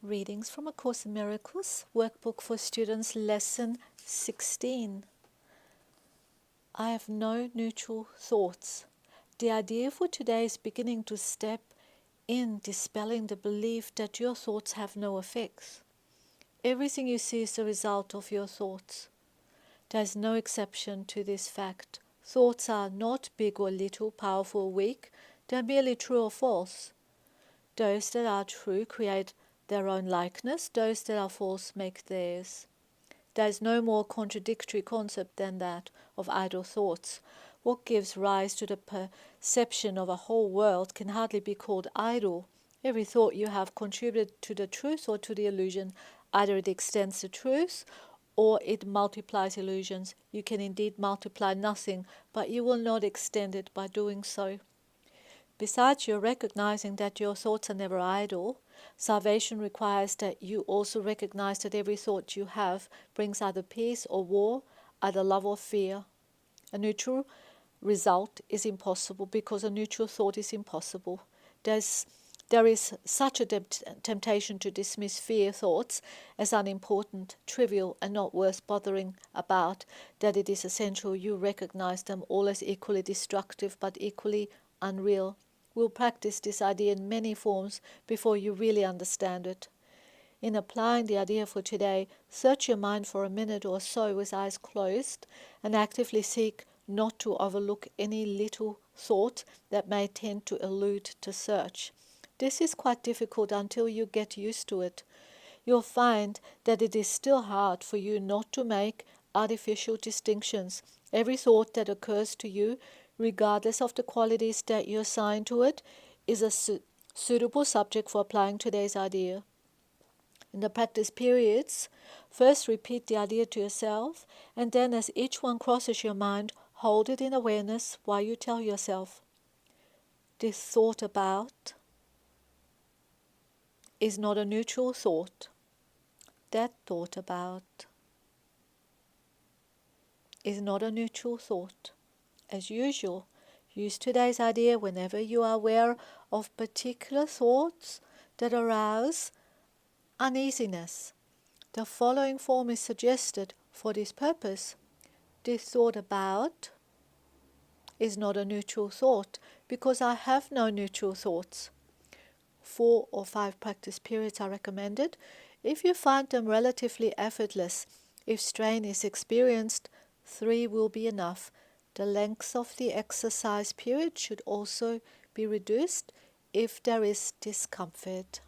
Readings from A Course in Miracles, Workbook for Students, Lesson 16. I have no neutral thoughts. The idea for today is beginning to step in, dispelling the belief that your thoughts have no effects. Everything you see is the result of your thoughts. There is no exception to this fact. Thoughts are not big or little, powerful or weak. They are merely true or false. Those that are true create their own likeness, those that are false make theirs. There is no more contradictory concept than that of idle thoughts. What gives rise to the perception of a whole world can hardly be called idle. Every thought you have contributed to the truth or to the illusion. Either it extends the truth or it multiplies illusions. You can indeed multiply nothing, but you will not extend it by doing so. Besides your recognizing that your thoughts are never idle, salvation requires that you also recognize that every thought you have brings either peace or war, either love or fear. A neutral result is impossible because a neutral thought is impossible. There is such a temptation to dismiss fear thoughts as unimportant, trivial, and not worth bothering about, that it is essential you recognize them all as equally destructive but equally unreal. We'll practice this idea in many forms before you really understand it. In applying the idea for today, search your mind for a minute or so with eyes closed and actively seek not to overlook any little thought that may tend to elude the search. This is quite difficult until you get used to it. You'll find that it is still hard for you not to make artificial distinctions. Every thought that occurs to you, regardless of the qualities that you assign to it, is a suitable subject for applying today's idea. In the practice periods, first repeat the idea to yourself, and then as each one crosses your mind, hold it in awareness while you tell yourself, "This thought about is not a neutral thought. That thought about is not a neutral thought." As usual, use today's idea whenever you are aware of particular thoughts that arouse uneasiness. The following form is suggested for this purpose. This thought about is not a neutral thought because I have no neutral thoughts. 4 or 5 practice periods are recommended. If you find them relatively effortless, if strain is experienced, 3 will be enough. The length of the exercise period should also be reduced if there is discomfort.